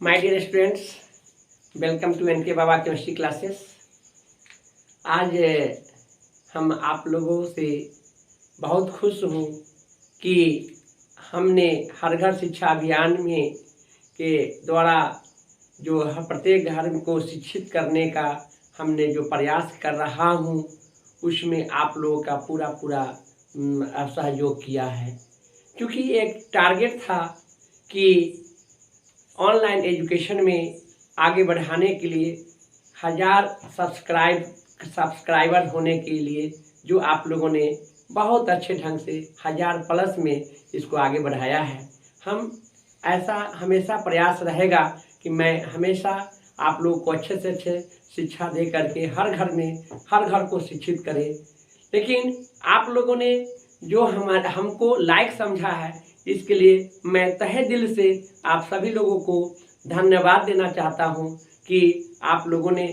My dear students, welcome to N K Baba chemistry classes. आज हम आप लोगों से बहुत खुश हूँ कि हमने हर घर शिक्षा अभियान में के द्वारा जो प्रत्येक घर को शिक्षित करने का हमने जो प्रयास कर रहा हूँ उसमें आप लोगों का पूरा सहयोग किया है। क्योंकि एक टारगेट था कि ऑनलाइन एजुकेशन में आगे बढ़ाने के लिए 1000 सब्सक्राइबर होने के लिए जो आप लोगों ने बहुत अच्छे ढंग से 1000+ में इसको आगे बढ़ाया है। हम ऐसा हमेशा प्रयास रहेगा कि मैं हमेशा आप लोगों को अच्छे से अच्छे शिक्षा दे करके हर घर को शिक्षित करें। लेकिन आप लोगों ने जो हमको लायक समझा है, इसके लिए मैं तहे दिल से आप सभी लोगों को धन्यवाद देना चाहता हूं कि आप लोगों ने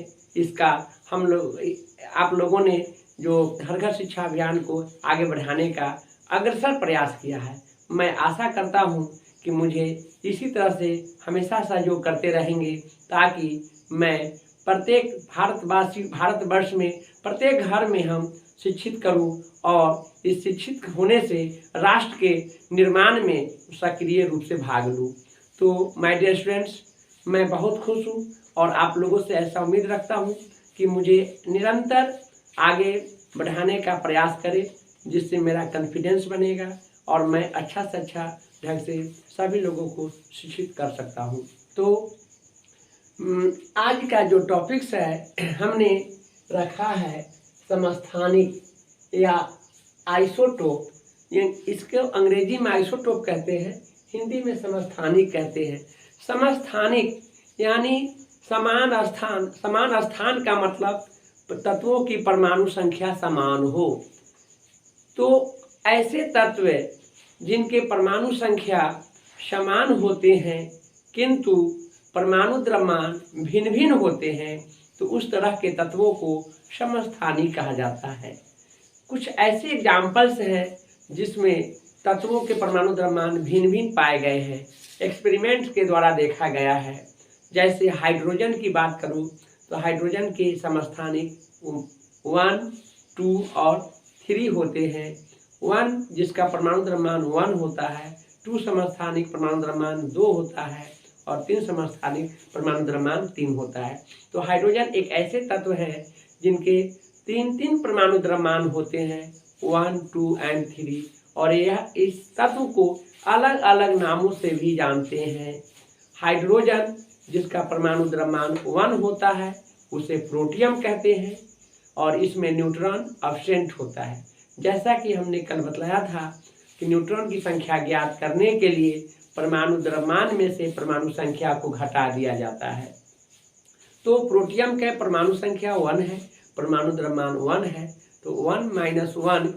आप लोगों ने जो हर घर शिक्षा अभियान को आगे बढ़ाने का अग्रसर प्रयास किया है। मैं आशा करता हूं कि मुझे इसी तरह से हमेशा सहयोग करते रहेंगे ताकि मैं प्रत्येक भारतवर्ष में प्रत्येक घर में हम शिक्षित करूं और इस शिक्षित होने से राष्ट्र के निर्माण में सक्रिय रूप से भाग लूं। तो माय डियर स्टूडेंट्स, मैं बहुत खुश हूं और आप लोगों से ऐसा उम्मीद रखता हूं कि मुझे निरंतर आगे बढ़ाने का प्रयास करें, जिससे मेरा कॉन्फिडेंस बनेगा और मैं अच्छा से अच्छा ढंग से सभी लोगों को शिक्षित कर सकता हूं। तो आज का जो टॉपिक्स है हमने रखा है समस्थानिक या आइसोटोप। इसको अंग्रेजी में आइसोटोप कहते हैं, हिंदी में समस्थानिक कहते हैं। समस्थानिक यानी समान स्थान का मतलब तत्वों की परमाणु संख्या समान हो। तो ऐसे तत्व जिनके परमाणु संख्या समान होते हैं किंतु परमाणु द्रव्यमान भिन्न भिन्न होते हैं, तो उस तरह के तत्वों को समस्थानिक कहा जाता है। कुछ ऐसे एग्जाम्पल्स हैं जिसमें तत्वों के परमाणु द्रव्यमान भिन्न भिन्न पाए गए हैं, एक्सपेरिमेंट के द्वारा देखा गया है। जैसे हाइड्रोजन की बात करूं तो हाइड्रोजन के समस्थानिक 1, 2 और 3 होते हैं। 1 जिसका परमाणु द्रव्यमान 1 होता है, 2 समस्थानिक परमाणु द्रव्यमान 2 होता है और 3 समस्थानिक परमाणु द्रव्यमान 3 होता है। तो हाइड्रोजन एक ऐसे तत्व है जिनके 3 परमाणु द्रव्यमान होते हैं, 1, 2 और 3। और यह इस तत्व को अलग अलग नामों से भी जानते हैं। हाइड्रोजन जिसका परमाणु द्रव्यमान 1 होता है उसे प्रोटियम कहते हैं और इसमें न्यूट्रॉन एब्सेंट होता है। जैसा कि हमने कल बतलाया था कि न्यूट्रॉन की संख्या ज्ञात करने के लिए परमाणु द्रव्यमान में से परमाणु संख्या को घटा दिया जाता है। तो प्रोटियम के परमाणु संख्या 1 है, परमाणु द्रव्यमान 1 है, तो 1 - 1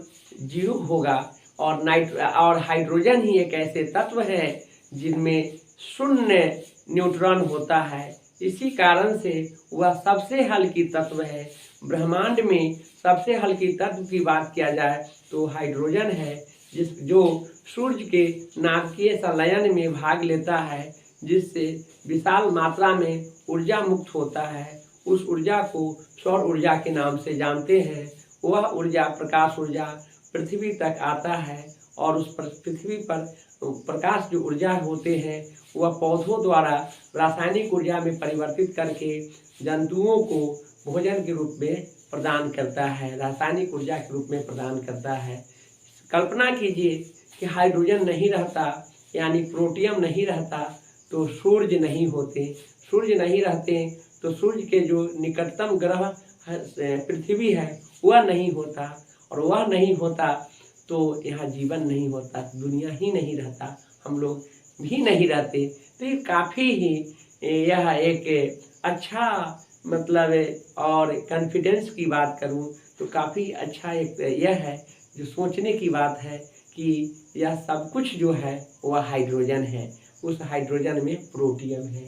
0 होगा। और हाइड्रोजन ही एक ऐसे तत्व है जिनमें 0 न्यूट्रॉन होता है। इसी कारण से वह सबसे हल्की तत्व है। ब्रह्मांड में सबसे हल्की तत्व की बात किया जाए तो हाइड्रोजन है, जो सूर्य के नाभिकीय संलयन में भाग लेता है, जिससे विशाल मात्रा में ऊर्जा मुक्त होता है। उस ऊर्जा को सौर ऊर्जा के नाम से जानते हैं। वह ऊर्जा प्रकाश ऊर्जा पृथ्वी तक आता है और उस पृथ्वी पर प्रकाश जो ऊर्जा होते हैं वह पौधों द्वारा रासायनिक ऊर्जा में परिवर्तित करके जंतुओं को भोजन के रूप में प्रदान करता है, रासायनिक ऊर्जा के रूप में प्रदान करता है। कल्पना कीजिए कि हाइड्रोजन नहीं रहता यानी प्रोटियम नहीं रहता तो सूर्य नहीं होते, सूर्य नहीं रहते तो सूर्य के जो निकटतम ग्रह पृथ्वी है वह नहीं होता, और वह नहीं होता तो यहाँ जीवन नहीं होता, दुनिया ही नहीं रहता, हम लोग भी नहीं रहते। तो ये काफ़ी ही यह एक अच्छा मतलब और कॉन्फिडेंस की बात करूँ तो काफ़ी अच्छा एक यह है जो सोचने की बात है कि यह सब कुछ जो है वह हाइड्रोजन है, उस हाइड्रोजन में प्रोटियम है।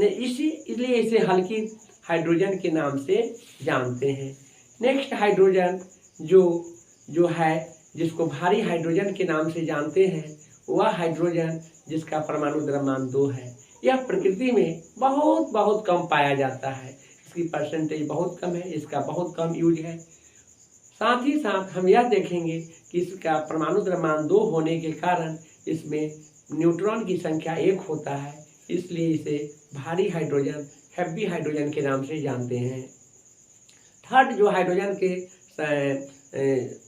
इसलिए इसे हल्की हाइड्रोजन के नाम से जानते हैं। नेक्स्ट हाइड्रोजन जो है जिसको भारी हाइड्रोजन के नाम से जानते हैं, वह हाइड्रोजन जिसका परमाणु द्रव्यमान 2 है। यह प्रकृति में बहुत बहुत कम पाया जाता है। इसकी परसेंटेज बहुत कम है, इसका बहुत कम यूज है। साथ ही साथ हम यह देखेंगे कि इसका परमाणु द्रव्यमान 2 होने के कारण इसमें न्यूट्रॉन की संख्या 1 होता है, इसलिए इसे भारी हाइड्रोजन, हैवी हाइड्रोजन के नाम से जानते हैं। थर्ड, जो हाइड्रोजन के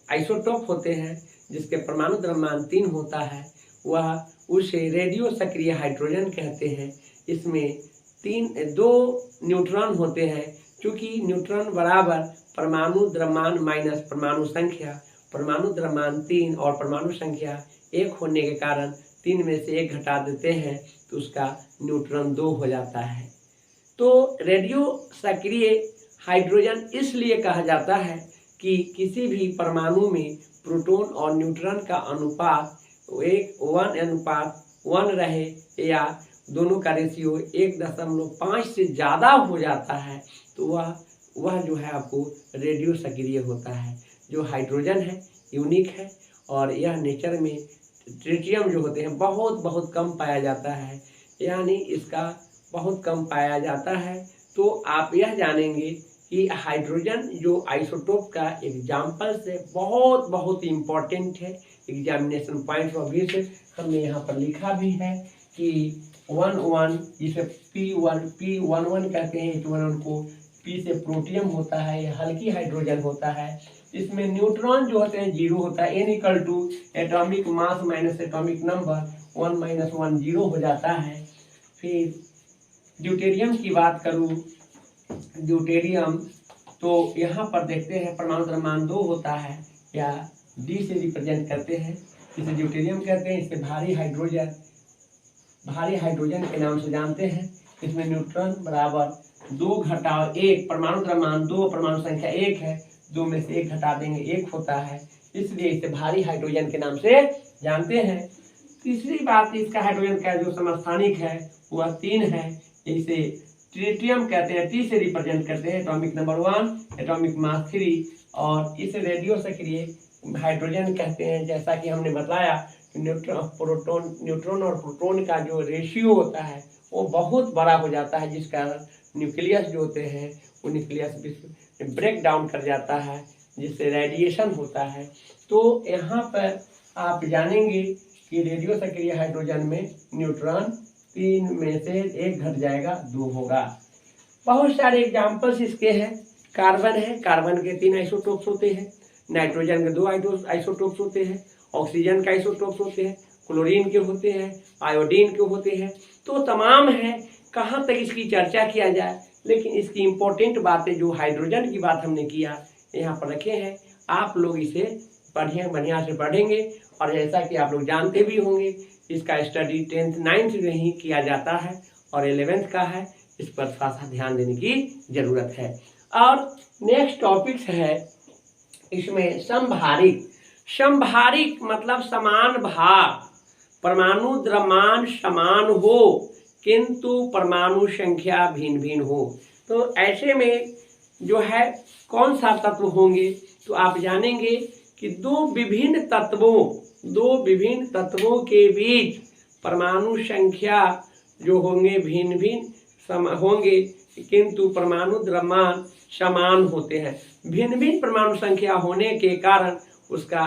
आइसोटोप होते हैं जिसके परमाणु द्रव्यमान 3 होता है, वह उसे रेडियो सक्रिय हाइड्रोजन कहते हैं। इसमें 2 न्यूट्रॉन होते हैं। चूँकि न्यूट्रॉन बराबर परमाणु द्रव्यमान माइनस परमाणु द्रव्यमान 3 और परमाणु संख्या 1 होने के कारण 3 में से 1 घटा देते हैं तो उसका न्यूट्रॉन 2 हो जाता है। तो रेडियो सक्रिय हाइड्रोजन इसलिए कहा जाता है कि किसी भी परमाणु में प्रोटॉन और न्यूट्रॉन का अनुपात 1:1 रहे या दोनों का रेशियो 1.5 से ज़्यादा हो जाता है तो वह जो है आपको रेडियो सक्रिय होता है। जो हाइड्रोजन है यूनिक है और यह नेचर में ट्रिटियम जो होते हैं बहुत बहुत कम पाया जाता है, यानी इसका बहुत कम पाया जाता है। तो आप यह जानेंगे कि हाइड्रोजन जो आइसोटोप का एग्जाम्पल से बहुत बहुत इम्पोर्टेंट है। एग्जामिनेशन पॉइंट ऑफ व्यू से हमने यहाँ पर लिखा भी है कि 1:1 जिसे P11 कहते हैं, 1 को P से प्रोटियम होता है, यह हल्की हाइड्रोजन होता है। इसमें न्यूट्रॉन जो होते हैं 0 होता है, N = atomic mass minus atomic number, 1 - 1 0 हो जाता है। फिर ड्यूटेरियम की बात करूँ, ड्यूटेरियम तो यहाँ पर देखते हैं परमाणु द्रव्यमान 2 होता है या D से रिप्रेजेंट करते हैं, इसे ड्यूटेरियम कहते हैं। इसे भारी हाइड्रोजन के नाम से जानते हैं। इसमें न्यूट्रॉन बराबर 2 घटाव 1, परमाणु द्रव्यमान 2, परमाणु संख्या 1 है, 2 में से 1 घटा देंगे 1 होता है, इसलिए इसे भारी हाइड्रोजन के नाम से जानते हैं। तीसरी बात, इसका हाइड्रोजन का जो समस्थानिक है वह 3 है, इसे ट्रिटियम कहते हैं, T से रिप्रेजेंट करते हैं, एटॉमिक नंबर 1, एटॉमिक मास 3, और इसे रेडियो सक्रिय हाइड्रोजन कहते हैं। जैसा कि हमने बताया न्यूट्रॉन और प्रोटॉन का जो रेशियो होता है वो बहुत बड़ा हो जाता है, जिस कारण न्यूक्लियस जो होते हैं वो न्यूक्लियस ब्रेक डाउन कर जाता है, जिससे रेडिएशन होता है। तो यहाँ पर आप जानेंगे कि रेडियो सक्रिय हाइड्रोजन में न्यूट्रॉन 3 में से 1 घट जाएगा, 2 होगा। बहुत सारे एग्जाम्पल्स इसके हैं। कार्बन है, कार्बन के 3 आइसोटोप्स होते हैं, नाइट्रोजन के 2 आइसोटोप्स होते हैं, ऑक्सीजन के आइसोटोप्स होते हैं, क्लोरीन के होते हैं, आयोडीन के होते हैं। तो तमाम है, कहाँ तक इसकी चर्चा किया जाए, लेकिन इसकी इम्पोर्टेंट बातें जो हाइड्रोजन की बात हमने किया यहाँ पर रखे हैं, आप लोग इसे बढ़िया से पढ़ेंगे। और जैसा कि आप लोग जानते भी होंगे इसका स्टडी 10th 9th में ही किया जाता है और 11th का है, इस पर थोड़ा सा ध्यान देने की जरूरत है। और नेक्स्ट टॉपिक है इसमें समभारिक मतलब समान भार, परमाणु द्रव्यमान समान हो किंतु परमाणु संख्या भिन्न भिन्न हो। तो ऐसे में जो है कौन सा तत्व होंगे, तो आप जानेंगे कि दो विभिन्न तत्वों के बीच परमाणु संख्या जो होंगे भिन्न भिन्न होंगे किंतु परमाणु द्रव्यमान समान होते हैं। भिन्न भिन्न परमाणु संख्या होने के कारण उसका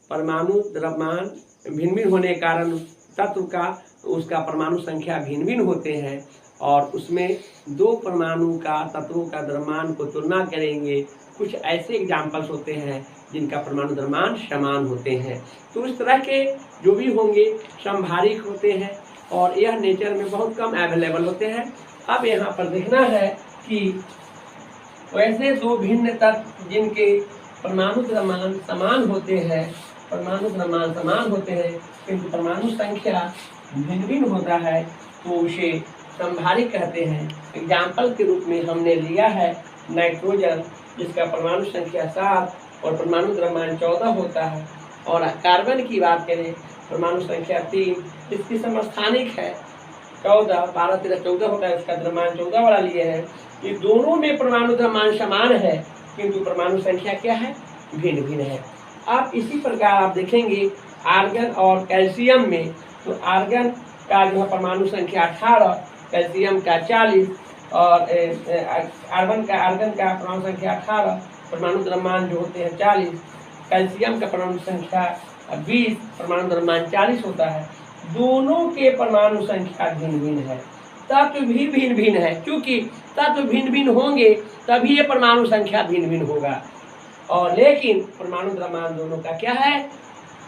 परमाणु द्रव्यमान भिन्न भिन्न होने के कारण तत्व का उसका परमाणु संख्या भिन्न भिन्न होते हैं, और उसमें 2 परमाणु का तत्वों का द्रव्यमान को तुलना करेंगे। कुछ ऐसे एग्जाम्पल्स होते हैं जिनका परमाणु द्रव्यमान समान होते हैं। तो इस तरह के जो भी होंगे समभारिक होते हैं और यह नेचर में बहुत कम अवेलेबल होते हैं। अब यहाँ पर देखना है कि वैसे 2 भिन्न तत्व जिनके परमाणु द्रव्यमान समान होते हैं, किंतु परमाणु संख्या भिन्न भिन्न होता है, तो उसे समभारिक कहते हैं। एग्जाम्पल के रूप में हमने लिया है नाइट्रोजन, जिसका परमाणु संख्या 7 और परमाणु द्रव्यमान 14 होता है, और कार्बन की बात करें परमाणु संख्या 3, इसकी समस्थानिक है 14, 12 13 14 होता है, इसका द्रव्यमान 14 वाला लिए हैं। ये दोनों में परमाणु द्रव्यमान समान है किंतु परमाणु संख्या क्या है, भिन्न भिन्न है। आप इसी प्रकार आप देखेंगे आर्गन और कैल्शियम में, तो आर्गन का जो है परमाणु संख्या 18 कैल्शियम का 40 और आर्गन का परमाणु संख्या 18, परमाणु द्रव्यमान जो होते हैं 40, कैल्शियम का परमाणु संख्या 20, परमाणु द्रव्यमान 40 होता है। दोनों के परमाणु संख्या भिन्न भिन्न है, तत्व भी भिन्न भिन्न है। क्योंकि तत्व भिन्न भिन्न होंगे तभी ये परमाणु संख्या भिन्न भिन्न होगा। और लेकिन परमाणु द्रव्यमान दोनों का क्या है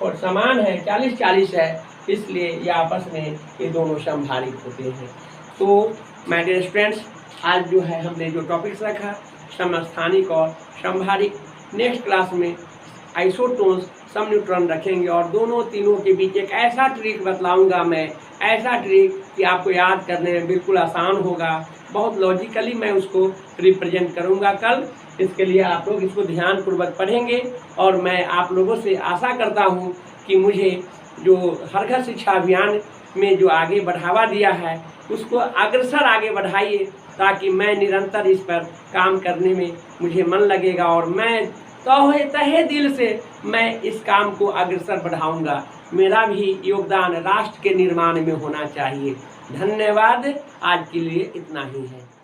और समान है, 40-40 है, इसलिए ये आपस में ये दोनों समभारिक होते हैं। तो माय डियर स्टूडेंट्स, आज जो है हमने जो टॉपिक्स रखा समस्थानिक और समभारिक, नेक्स्ट क्लास में आइसोटोन्स सम न्यूट्रॉन रखेंगे और दोनों तीनों के बीच एक ऐसा ट्रिक बतलाऊंगा मैं, ऐसा ट्रिक कि आपको याद करने में बिल्कुल आसान होगा, बहुत लॉजिकली मैं उसको रिप्रेजेंट करूंगा कल। इसके लिए आप लोग इसको ध्यानपूर्वक पढ़ेंगे और मैं आप लोगों से आशा करता हूं कि मुझे जो हर घर शिक्षा अभियान में जो आगे बढ़ावा दिया है उसको अग्रसर आगे बढ़ाइए, ताकि मैं निरंतर इस पर काम करने में मुझे मन लगेगा और मैं तहे दिल से मैं इस काम को अग्रसर बढ़ाऊंगा। मेरा भी योगदान राष्ट्र के निर्माण में होना चाहिए। धन्यवाद, आज के लिए इतना ही है।